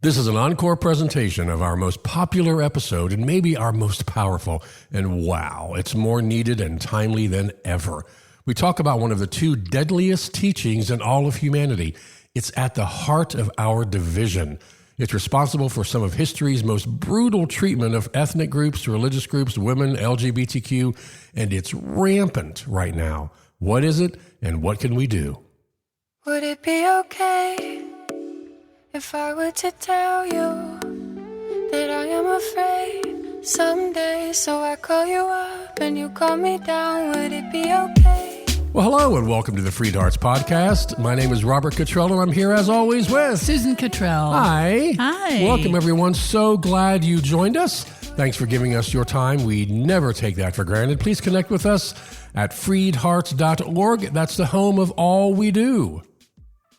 This is an encore presentation of our most popular episode and maybe our most powerful. And wow, it's more needed and timely than ever. We talk about one of the two deadliest teachings in all of humanity. It's at the heart of our division. It's responsible for some of history's most brutal treatment of ethnic groups, religious groups, women, LGBTQ, and it's rampant right now. What is it, and what can we do? Would it be okay if I were to tell you that I am afraid someday? So I call you up and you call me down. Would it be okay? Well, hello and welcome to the FreedHearts podcast. My name is Robert Cottrell and I'm here as always with Susan Cottrell. Hi. Hi. Welcome everyone. So glad you joined us. Thanks for giving us your time. We never take that for granted. Please connect with us at freedhearts.org. That's the home of all we do.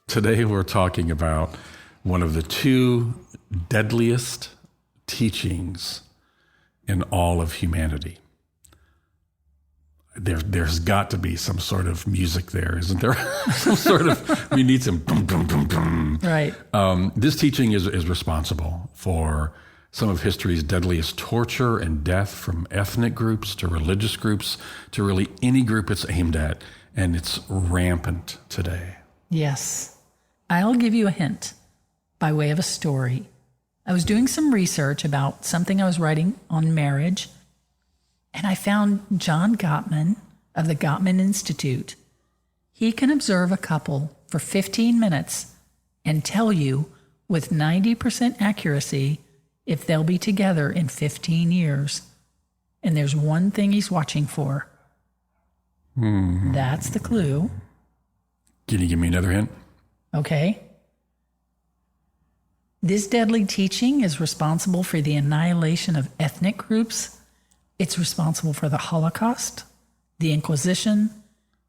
Today we're talking about one of the two deadliest teachings in all of humanity. There's got to be some sort of music there, isn't there? Some sort of, we need some boom, boom, boom, boom. Right. This teaching is responsible for some of history's deadliest torture and death, from ethnic groups to religious groups to really any group it's aimed at. And it's rampant today. Yes. I'll give you a hint by way of a story. I was doing some research about something I was writing on marriage, and I found John Gottman of the Gottman Institute. He can observe a couple for 15 minutes and tell you with 90% accuracy if they'll be together in 15 years. And there's one thing he's watching for. That's the clue. Can you give me another hint? Okay. This deadly teaching is responsible for the annihilation of ethnic groups. It's responsible for the Holocaust, the Inquisition,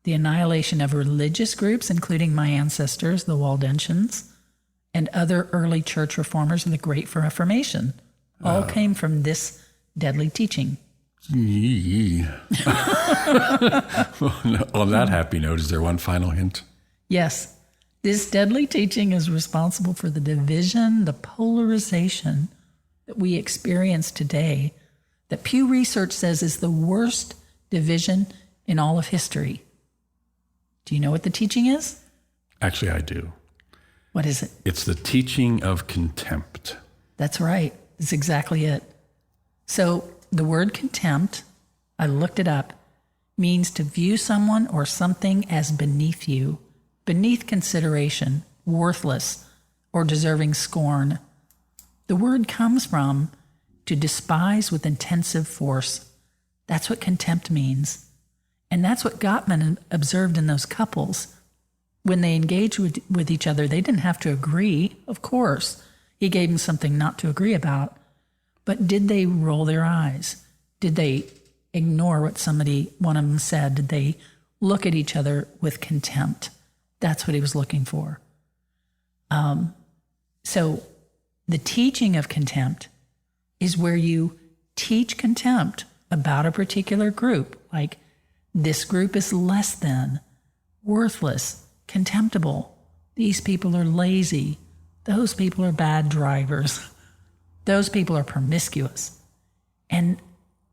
the annihilation of religious groups, including my ancestors, the Waldensians, and other early church reformers in the Great Reformation. All came from this deadly teaching. On that happy note, is there one final hint? Yes. This deadly teaching is responsible for the division, the polarization that we experience today, that Pew Research says is the worst division in all of history. Do you know what the teaching is? Actually, I do. What is it? It's the teaching of contempt. That's right. That's exactly it. So the word contempt, I looked it up, means to view someone or something as beneath you, beneath consideration, worthless, or deserving scorn. The word comes from to despise with intensive force. That's what contempt means. And that's what Gottman observed in those couples. When they engaged with each other, they didn't have to agree, of course. He gave them something not to agree about. But did they roll their eyes? Did they ignore what one of them said? Did they look at each other with contempt? That's what he was looking for. So the teaching of contempt is where you teach contempt about a particular group, like this group is less than, worthless, contemptible. These people are lazy. Those people are bad drivers. Those people are promiscuous. And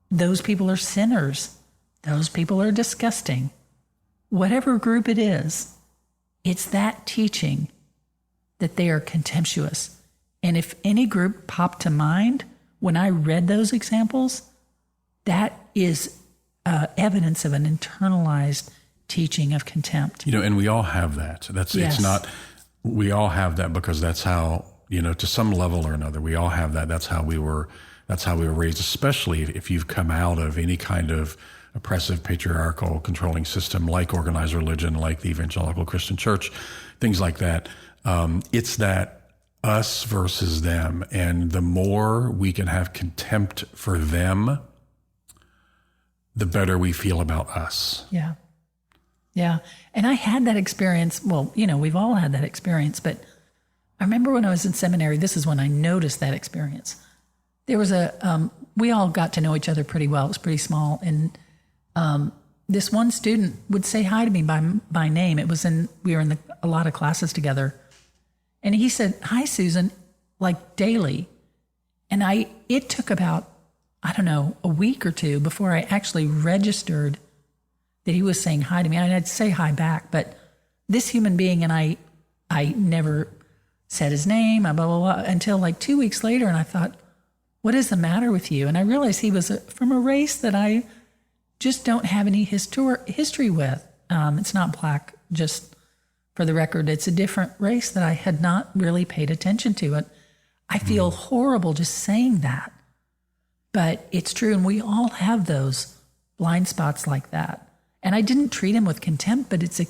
those people are sinners. Those people are disgusting. Whatever group it is, it's that teaching that they are contemptuous. And if any group popped to mind when I read those examples, that is evidence of an internalized teaching of contempt. And we all have that. Yes. It's not, we all have that because that's how, to some level or another, we all have that. That's how we were raised, especially if you've come out of any kind of oppressive, patriarchal, controlling system like organized religion, like the evangelical Christian church, things like that. It's that us versus them. And the more we can have contempt for them, the better we feel about us. Yeah. Yeah. And I had that experience. Well, we've all had that experience, but I remember when I was in seminary, this is when I noticed that experience. There was we all got to know each other pretty well. It was pretty small. And this one student would say hi to me by name. We were in a lot of classes together. And he said, "Hi, Susan. like daily. And it took about, I don't know, a week or two before I actually registered that he was saying hi to me. And I'd say hi back, but this human being, and I never said his name, blah, blah, blah, until like 2 weeks later. And I thought, what is the matter with you? And I realized he was from a race that I just don't have any history with. It's not black, just for the record. It's a different race that I had not really paid attention to. And I feel horrible just saying that. But it's true, and we all have those blind spots like that. And I didn't treat him with contempt, but it's a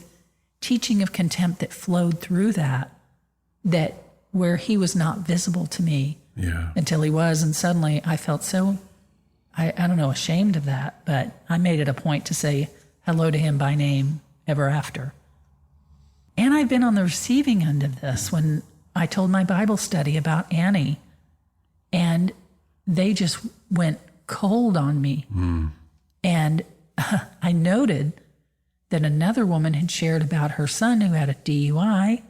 teaching of contempt that flowed through that where he was not visible to me until he was. And suddenly I felt so, I don't know, ashamed of that. But I made it a point to say hello to him by name ever after. And I've been on the receiving end of this when I told my Bible study about Annie, and they just went cold on me. And I noted that another woman had shared about her son who had a DUI,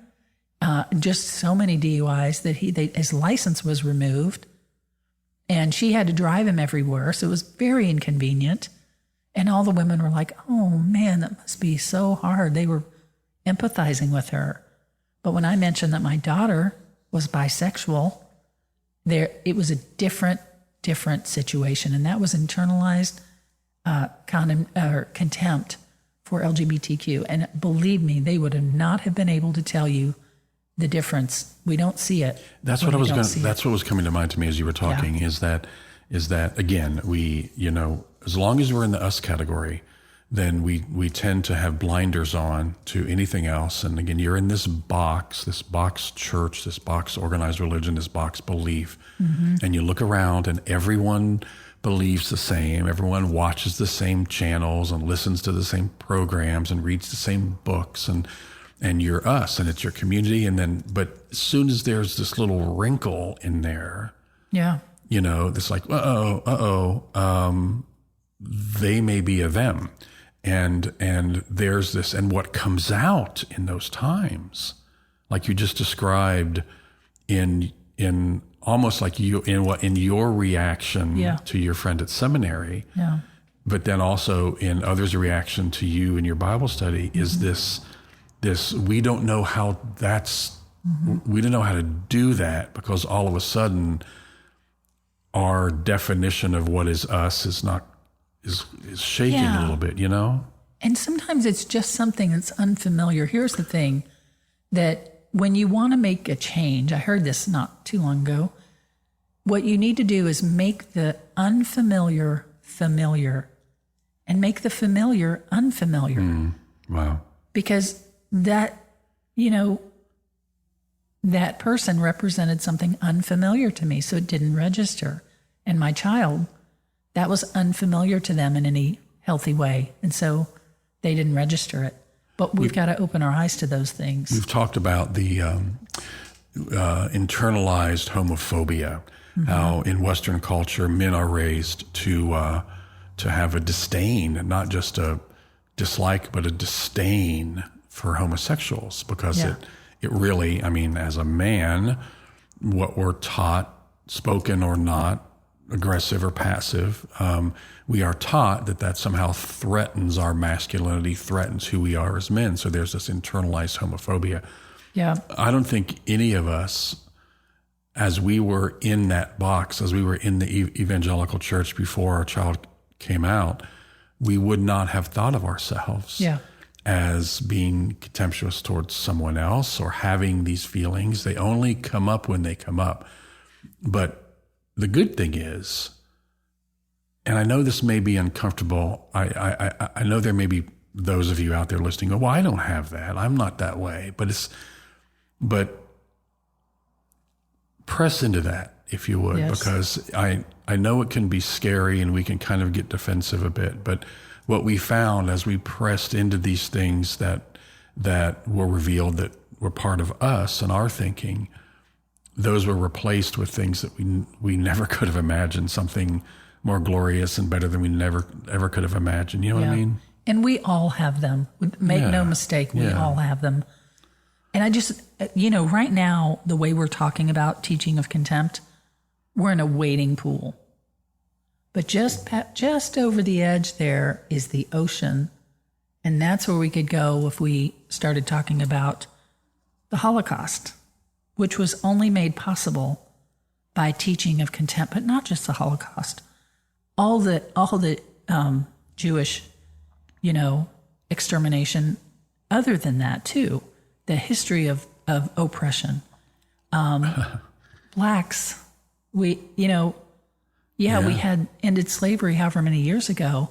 just so many DUIs that his license was removed, and she had to drive him everywhere. So it was very inconvenient. And all the women were like, oh man, that must be so hard. They were empathizing with her. But when I mentioned that my daughter was bisexual, it was a different situation. And that was internalized contempt for LGBTQ. And believe me, they would not have been able to tell you the difference. We don't see it. That's what was coming to mind to me as you were talking, is that again, we, as long as we're in the us category, then we tend to have blinders on to anything else. And again, you're in this box church, this box organized religion, this box belief. And you look around and everyone believes the same. Everyone watches the same channels and listens to the same programs and reads the same books, and you're us, and it's your community. But as soon as there's this little wrinkle in there, it's like, they may be a them. And there's this, and what comes out in those times, like you just described in almost like in your reaction to your friend at seminary, but then also in others' reaction to you in your Bible study, is this we don't know how we don't know how to do that, because all of a sudden our definition of what is us is shaking a little bit, And sometimes it's just something that's unfamiliar. Here's the thing, that when you want to make a change, I heard this not too long ago, what you need to do is make the unfamiliar familiar and make the familiar unfamiliar. Wow. Because that person represented something unfamiliar to me, so it didn't register. And my child, that was unfamiliar to them in any healthy way. And so they didn't register it. But we've got to open our eyes to those things. We've talked about the internalized homophobia, how in Western culture men are raised to have a disdain, not just a dislike, but a disdain for homosexuals, because it really, as a man, what we're taught, spoken or not, aggressive or passive, we are taught that somehow threatens our masculinity, threatens who we are as men. So there's this internalized homophobia. Yeah. I don't think any of us, as we were in that box, as we were in the evangelical church before our child came out, we would not have thought of ourselves as being contemptuous towards someone else or having these feelings. They only come up when they come up. But the good thing is, and I know this may be uncomfortable, I know there may be those of you out there listening go, well, I don't have that. I'm not that way. But press into that, if you would, because I know it can be scary and we can kind of get defensive a bit. But what we found as we pressed into these things that were revealed, that were part of us and our thinking, those were replaced with things that we never could have imagined, something more glorious and better than we never ever could have imagined. You know what I mean? And we all have them. Make no mistake, we all have them. And I just, right now, the way we're talking about teaching of contempt, we're in a wading pool. But just over the edge there is the ocean. And that's where we could go if we started talking about the Holocaust, which was only made possible by teaching of contempt, but not just the Holocaust. All the Jewish, extermination, other than that too, the history of oppression. Blacks, we had ended slavery however many years ago,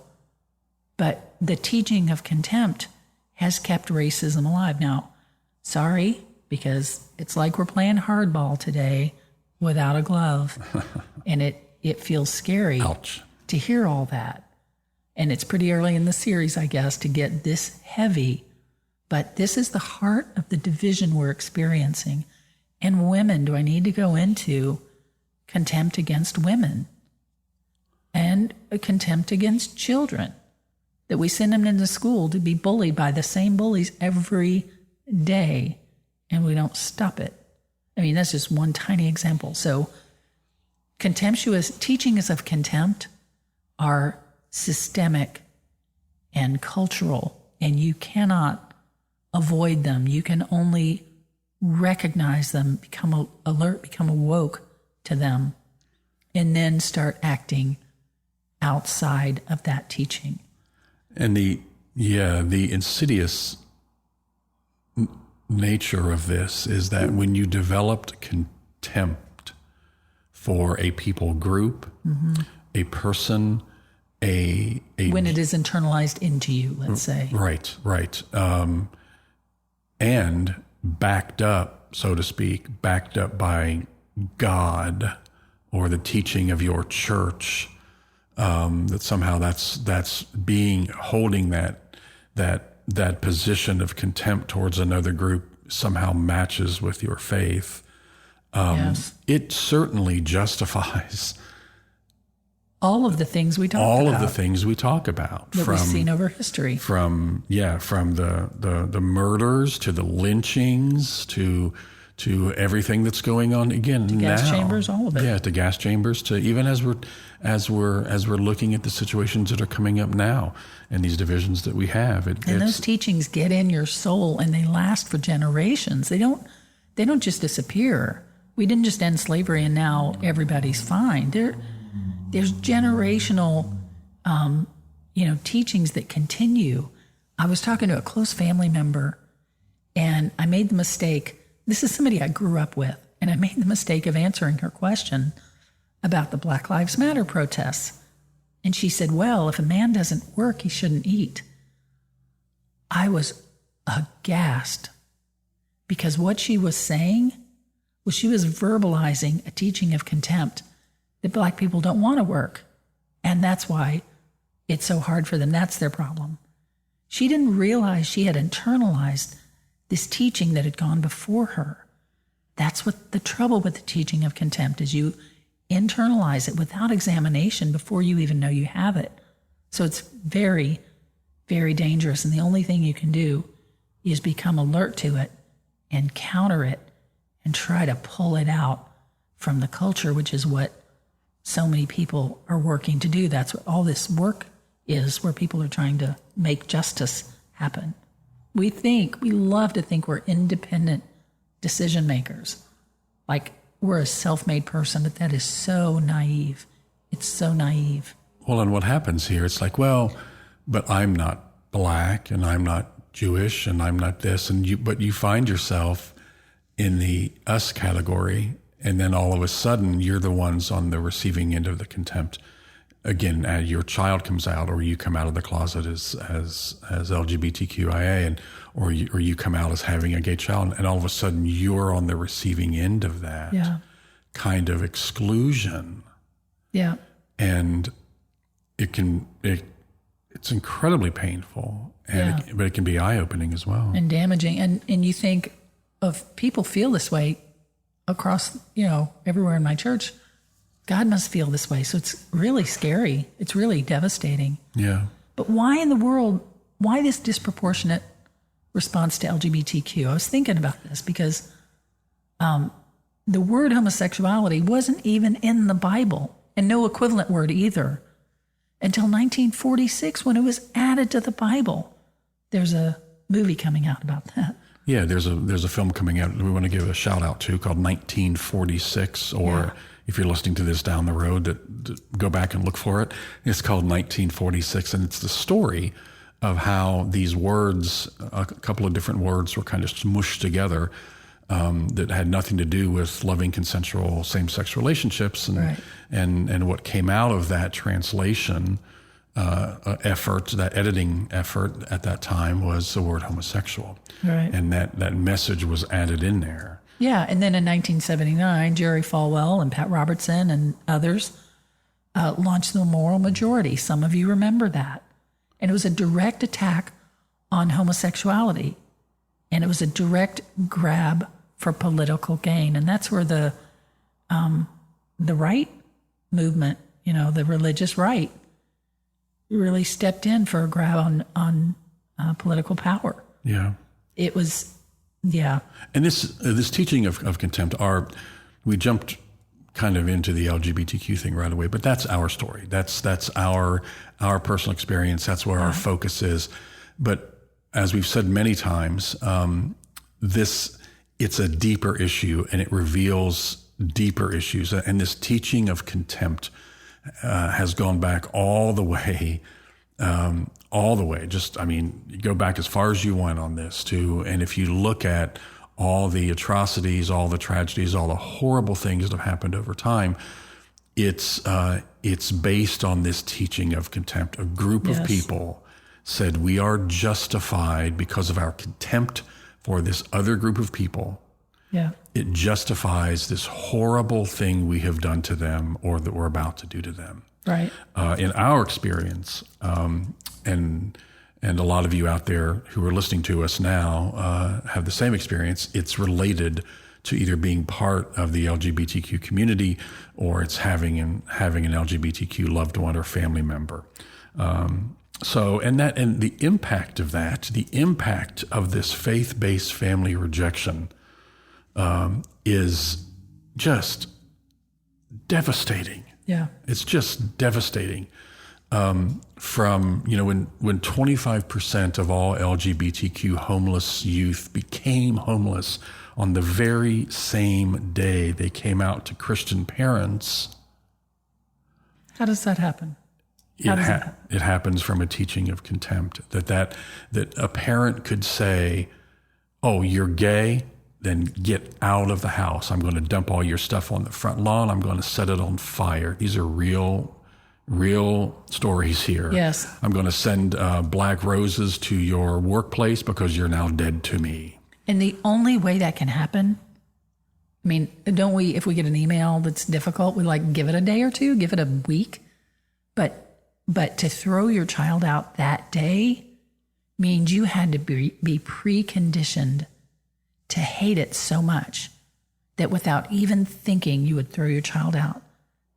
but the teaching of contempt has kept racism alive. Now, sorry, because it's like we're playing hardball today without a glove, and it feels scary. Ouch. To hear all that. And it's pretty early in the series, I guess, to get this heavy. But this is the heart of the division we're experiencing. And women, do I need to go into contempt against women? And a contempt against children? That we send them into school to be bullied by the same bullies every day, and we don't stop it. I mean, that's just one tiny example. So contemptuous teachings of contempt are systemic and cultural, and you cannot avoid them. You can only recognize them, become alert, become awoke to them, and then start acting outside of that teaching. And the insidious nature of this is that when you developed contempt for a people group, a person, when it is internalized into you, let's say. Right. And backed up, so to speak, backed up by God or the teaching of your church, that somehow that's holding that position of contempt towards another group somehow matches with your faith. Yes. It certainly justifies all of the things we talk about. That we've seen over history. From the murders to the lynchings to everything that's going on again to gas chambers, all of it. Yeah, to gas chambers, to even as we're looking at the situations that are coming up now and these divisions that we have. And those teachings get in your soul and they last for generations. They don't just disappear. We didn't just end slavery and now everybody's fine. There's generational, teachings that continue. I was talking to a close family member, and I made the mistake. This is somebody I grew up with, and I made the mistake of answering her question about the Black Lives Matter protests. And she said, well, if a man doesn't work, he shouldn't eat. I was aghast, because what she was saying was she was verbalizing a teaching of contempt that Black people don't want to work. And that's why it's so hard for them. That's their problem. She didn't realize she had internalized this teaching that had gone before her. That's what the trouble with the teaching of contempt is. You internalize it without examination before you even know you have it. So it's very, very dangerous. And the only thing you can do is become alert to it and counter it and try to pull it out from the culture, which is what so many people are working to do. That's what all this work is, where people are trying to make justice happen. We love to think we're independent decision makers, like we're a self-made person, but that is so naive. It's so naive. Well, and what happens here, it's like, well, but I'm not Black and I'm not Jewish and I'm not this, but you find yourself in the us category, and then all of a sudden you're the ones on the receiving end of the contempt. Again, your child comes out, or you come out of the closet as LGBTQIA, or you come out as having a gay child, and all of a sudden you're on the receiving end of that kind of exclusion. Yeah, and it's incredibly painful, but it can be eye-opening as well, and damaging. And you think of people feel this way across, everywhere in my church. God must feel this way. So it's really scary. It's really devastating. Yeah. But why in the world, why this disproportionate response to LGBTQ. I was thinking about this because the word homosexuality wasn't even in the Bible, and no equivalent word either, until 1946 when it was added to the Bible. There's a movie coming out about that. Yeah, there's a film coming out we want to give a shout out to called 1946, or if you're listening to this down the road, go back and look for it. It's called 1946, and it's the story of how these words, a couple of different words, were kind of smushed together that had nothing to do with loving consensual same-sex relationships, and what came out of that translation effort, that editing effort at that time, was the word homosexual. Right. And that message was added in there. Yeah, and then in 1979, Jerry Falwell and Pat Robertson and others launched the moral majority. Some of you remember that. And it was a direct attack on homosexuality. And it was a direct grab for political gain. And that's where the right movement, the religious right, really stepped in for a grab on political power. Yeah. It was, yeah. And this teaching of contempt, we jumped kind of into the LGBTQ thing right away, but that's our story. That's our personal experience. That's where our focus is. But as we've said many times, it's a deeper issue, and it reveals deeper issues. And this teaching of contempt has gone back all the way. You go back as far as you want on this too. And if you look at all the atrocities, all the tragedies, all the horrible things that have happened over time, it's based on this teaching of contempt. A group of people said we are justified because of our contempt for this other group of people. Yeah. It justifies this horrible thing we have done to them or that we're about to do to them. Right. In our experience, and a lot of you out there who are listening to us now have the same experience, it's related to either being part of the LGBTQ community or it's having an LGBTQ loved one or family member. And the impact of this faith-based family rejection is just devastating. Yeah. It's just devastating. When 25% of all LGBTQ homeless youth became homeless on the very same day they came out to Christian parents. How does that happen? It happens from a teaching of contempt that a parent could say, "Oh, you're gay? Then get out of the house. I'm going to dump all your stuff on the front lawn. I'm going to set it on fire." These are real stories here. Yes. "I'm going to send black roses to your workplace because you're now dead to me." And the only way that can happen, don't we, if we get an email that's difficult, we give it a day or two, give it a week. But to throw your child out that day means you had to be preconditioned to hate it so much that without even thinking, you would throw your child out.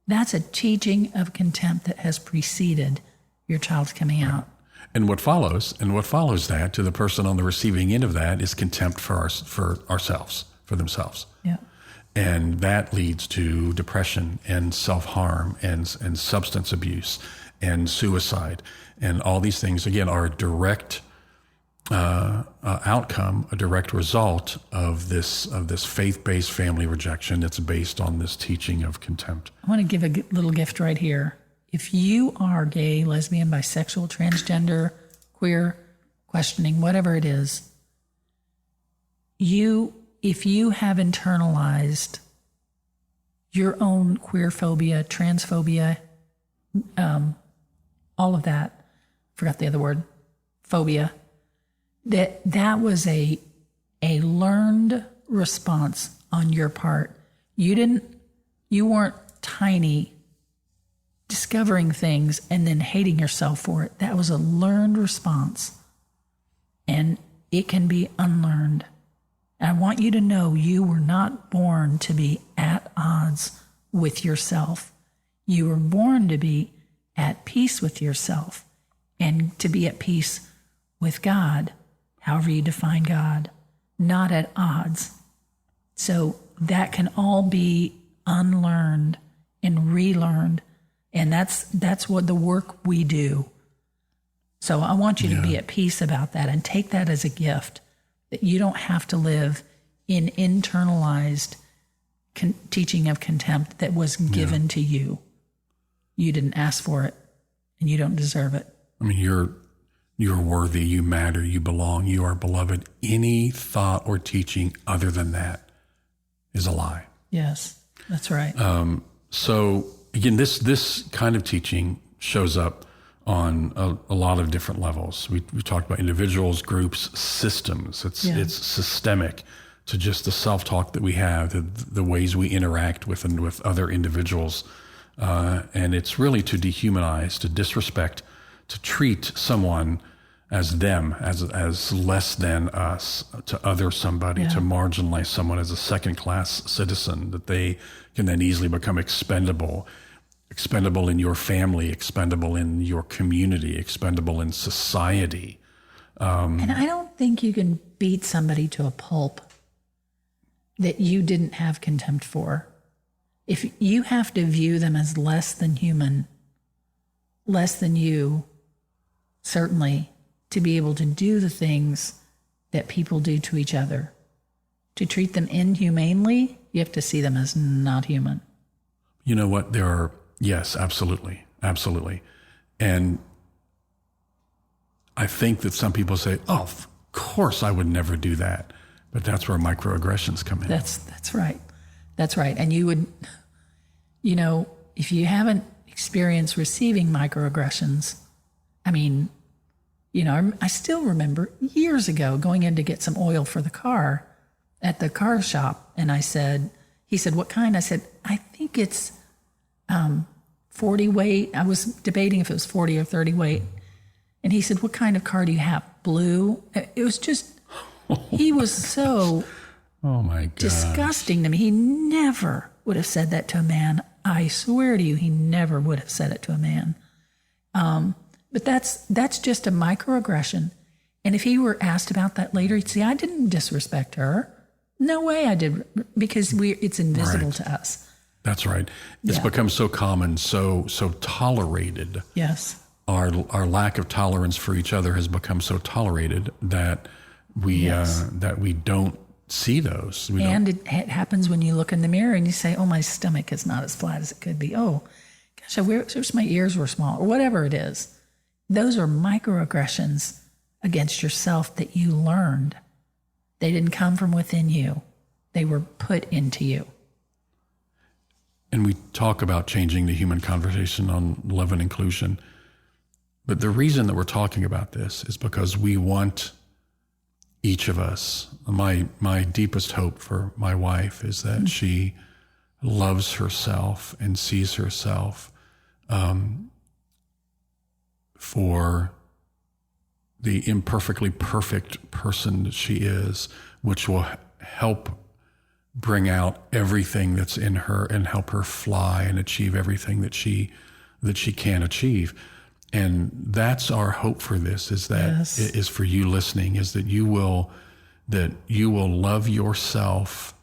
That's a teaching of contempt that has preceded your child's coming out. And what follows that to the person on the receiving end of that is contempt for ourselves, for themselves. Yeah. And that leads to depression and self-harm and substance abuse and suicide. And all these things, again, are a direct outcome, a direct result of this faith-based family rejection that's based on this teaching of contempt. I want to give a little gift right here. If you are gay, lesbian, bisexual, transgender, queer, questioning, whatever it is, if you have internalized your own queer phobia, transphobia, all of that, forgot the other word, phobia, that was a learned response on your part. You weren't tiny discovering things and then hating yourself for it. That was a learned response, and it can be unlearned. I want you to know you were not born to be at odds with yourself. You were born to be at peace with yourself and to be at peace with God. however you define God, not at odds. So that can all be unlearned and relearned. And that's what the work we do. So I want you to be at peace about that and take that as a gift, that you don't have to live in internalized teaching of contempt that was given to you. You didn't ask for it, and you don't deserve it. I mean, you're worthy, you matter, you belong, you are beloved. Any thought or teaching other than that is a lie. Yes, that's right. So again, this kind of teaching shows up on a lot of different levels. We talked about individuals, groups, systems. It's systemic to just the self-talk that we have, the ways we interact with other individuals. And it's really to dehumanize, to disrespect, to treat someone as them, as less than us, to other somebody, to marginalize someone as a second-class citizen, that they can then easily become expendable in your family, expendable in your community, expendable in society. And I don't think you can beat somebody to a pulp that you didn't have contempt for. If you have to view them as less than human, less than you, certainly, to be able to do the things that people do to each other, to treat them inhumanely, you have to see them as not human. You know what? Yes, absolutely. Absolutely. And I think that some people say, oh, of course I would never do that. But that's where microaggressions come in. That's right. That's right. And you would, if you haven't experienced receiving microaggressions, I mean, I still remember years ago going in to get some oil for the car at the car shop. And he said, what kind? I said, I think it's 40 weight. I was debating if it was 40 or 30 weight. And he said, what kind of car do you have? Blue? It was just, he was so oh my God, disgusting to me. He never would have said that to a man. I swear to you, he never would have said it to a man. But that's just a microaggression. And if he were asked about that later, he'd say, I didn't disrespect her. No way I did, because it's invisible to us. That's right. It's become so common, so tolerated. Yes. Our lack of tolerance for each other has become so tolerated that we don't see those. It happens when you look in the mirror and you say, oh, my stomach is not as flat as it could be. Oh, gosh, I wish my ears were small, or whatever it is. Those are microaggressions against yourself that you learned. They didn't come from within you. They were put into you. And we talk about changing the human conversation on love and inclusion. But the reason that we're talking about this is because we want each of us, my deepest hope for my wife is that she loves herself and sees herself for the imperfectly perfect person that she is, which will help bring out everything that's in her and help her fly and achieve everything that she can achieve. And that's our hope for this, is that is for you listening, is that you will love yourself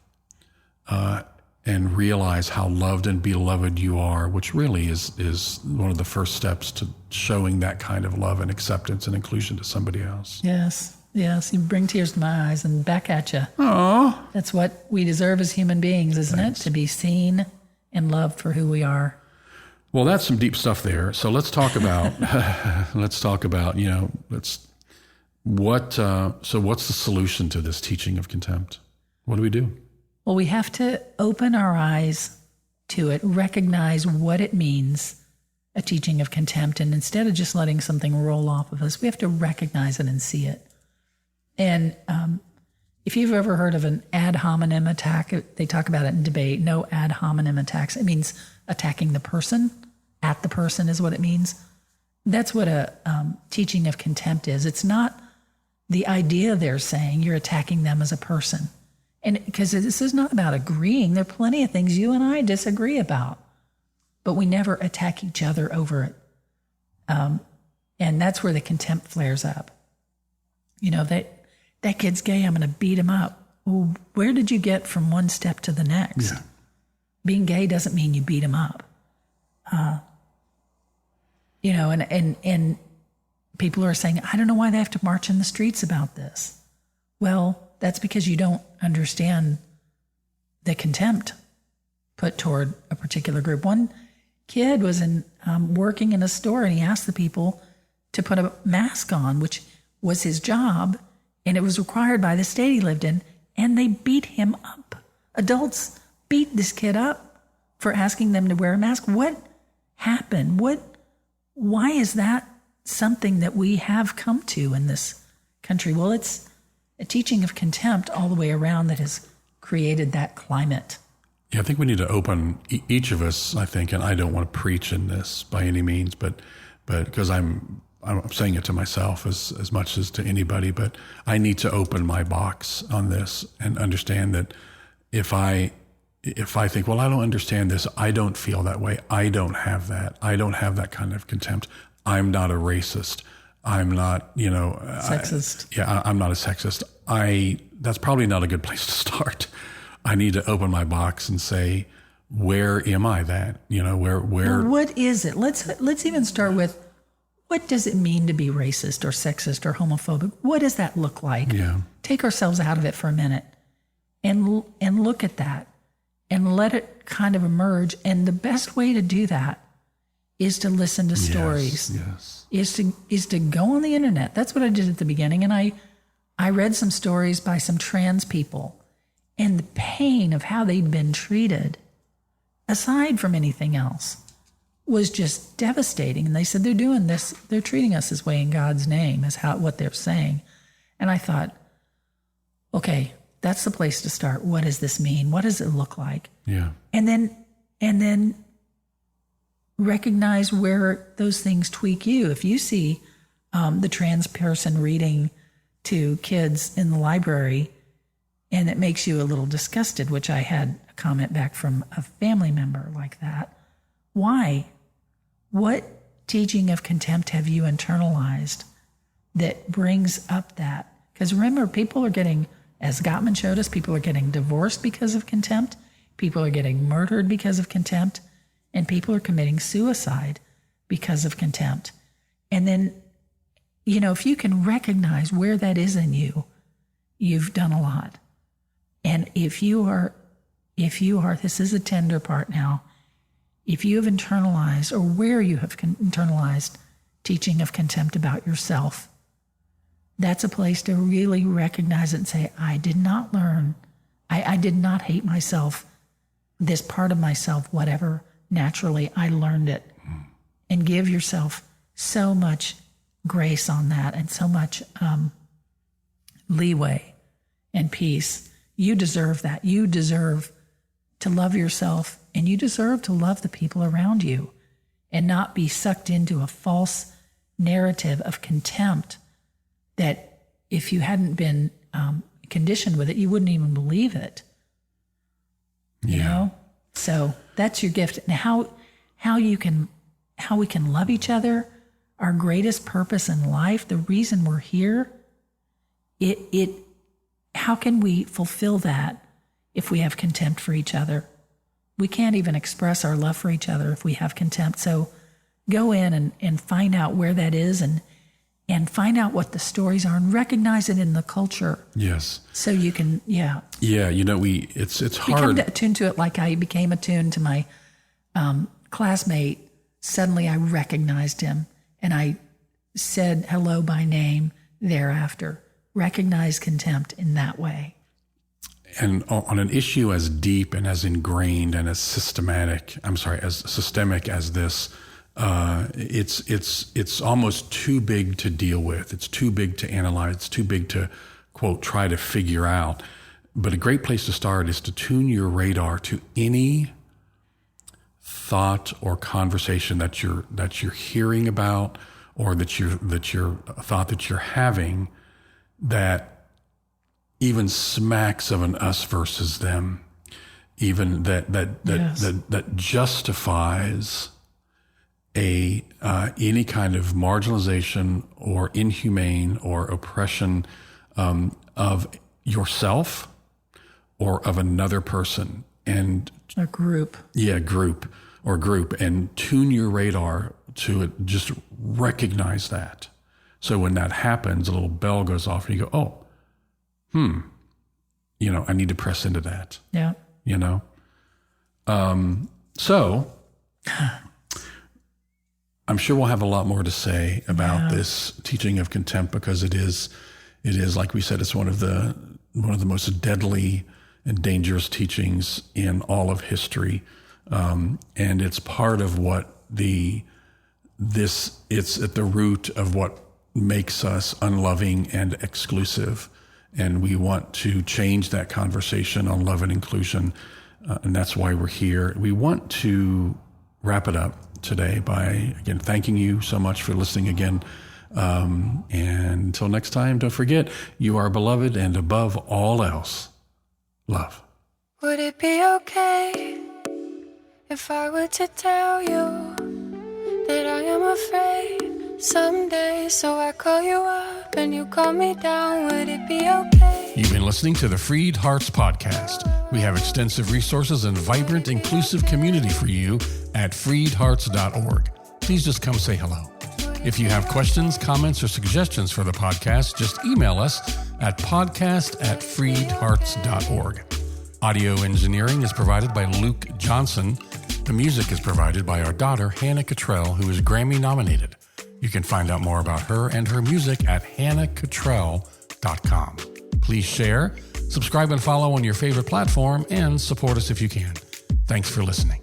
and realize how loved and beloved you are, which really is one of the first steps to showing that kind of love and acceptance and inclusion to somebody else. Yes. You bring tears to my eyes and back at you. Aww. That's what we deserve as human beings, isn't it? To be seen and loved for who we are. Well, that's some deep stuff there. So let's talk about, what's the solution to this teaching of contempt? What do we do? Well, we have to open our eyes to it, recognize what it means, a teaching of contempt, and instead of just letting something roll off of us, we have to recognize it and see it. And if you've ever heard of an ad hominem attack, they talk about it in debate, no ad hominem attacks. It means attacking the person, at the person is what it means. That's what a teaching of contempt is. It's not the idea they're saying you're attacking them as a person. And because this is not about agreeing. There are plenty of things you and I disagree about, but we never attack each other over it. And that's where the contempt flares up. that kid's gay, I'm going to beat him up. Well, where did you get from one step to the next? Yeah. Being gay doesn't mean you beat him up. And people are saying, I don't know why they have to march in the streets about this. Well, that's because you don't understand the contempt put toward a particular group. One kid was working in a store, and he asked the people to put a mask on, which was his job, and it was required by the state he lived in, and they beat him up. Adults beat this kid up for asking them to wear a mask. What happened? Why is that something that we have come to in this country? Well, it's a teaching of contempt all the way around that has created that climate. Yeah, I think we need to open each of us, I think, and I don't want to preach in this by any means, but because I'm saying it to myself as much as to anybody, but I need to open my box on this and understand that if I think, well, I don't understand this, I don't feel that way, I don't have that kind of contempt, I'm not a racist, I'm not, Sexist. I'm not a sexist. That's probably not a good place to start. I need to open my box and say, where am I that? Where? Well, what is it? Let's even start with, what does it mean to be racist or sexist or homophobic? What does that look like? Yeah. Take ourselves out of it for a minute and look at that and let it kind of emerge. And the best way to do that is to listen to stories. Yes. Is to go on the internet. That's what I did at the beginning. And I read some stories by some trans people, and the pain of how they'd been treated, aside from anything else, was just devastating. And they said, they're doing this, they're treating us this way in God's name, is what they're saying. And I thought, okay, that's the place to start. What does this mean? What does it look like? Yeah. And then recognize where those things tweak you. If you see the trans person reading to kids in the library and it makes you a little disgusted, which I had a comment back from a family member like that, why? What teaching of contempt have you internalized that brings up that? Because remember, people are getting, as Gottman showed us, people are getting divorced because of contempt, people are getting murdered because of contempt, and people are committing suicide because of contempt. And then, if you can recognize where that is in you, you've done a lot. And if you are, this is a tender part now, if you have internalized, or where you have internalized teaching of contempt about yourself, that's a place to really recognize it and say, I did not learn, I did not hate myself, this part of myself, whatever, naturally, I learned it. And give yourself so much grace on that and so much leeway and peace. You deserve that. You deserve to love yourself, and you deserve to love the people around you and not be sucked into a false narrative of contempt that if you hadn't been conditioned with it, you wouldn't even believe it. Yeah. You know? So that's your gift. And how we can love each other, our greatest purpose in life, the reason we're here, how can we fulfill that if we have contempt for each other? We can't even express our love for each other if we have contempt. So go in and find out where that is and find out what the stories are and recognize it in the culture. Yes. So you can, Yeah, it's hard. Become attuned to it like I became attuned to my classmate. Suddenly I recognized him and I said hello by name thereafter. Recognize contempt in that way. And on an issue as deep and as ingrained and as systemic as this, it's almost too big to deal with. It's too big to analyze. It's too big to, quote, try to figure out. But a great place to start is to tune your radar to any thought or conversation that you're hearing about, or that you're thought that you're having, that even smacks of an us versus them, even that justifies any kind of marginalization or inhumane or oppression of of yourself or of another person. And A group. yeah, group, and tune your radar to it. Just recognize that. So when that happens, a little bell goes off and you go, oh, I need to press into that, Yeah. So I'm sure we'll have a lot more to say about this teaching of contempt, because it is, like we said, it's one of the most deadly and dangerous teachings in all of history. And it's part of what it's at the root of what makes us unloving and exclusive. And we want to change that conversation on love and inclusion. And that's why we're here. We want to wrap it up today by, again, thanking you so much for listening again. And until next time, don't forget, you are beloved, and above all else, love. Would it be okay if I were to tell you that I am afraid someday? So I call you up and you call me down. Would it be okay? You've been listening to the FreedHearts podcast. We have extensive resources and vibrant, inclusive community for you at freedhearts.org. Please just come say hello. If you have questions, comments, or suggestions for the podcast, just email us at podcast@freedhearts.org. Audio engineering is provided by Luke Johnson. The music is provided by our daughter, Hannah Cottrell, who is Grammy nominated. You can find out more about her and her music at hannahcottrell.com. Please share, subscribe, and follow on your favorite platform, and support us if you can. Thanks for listening.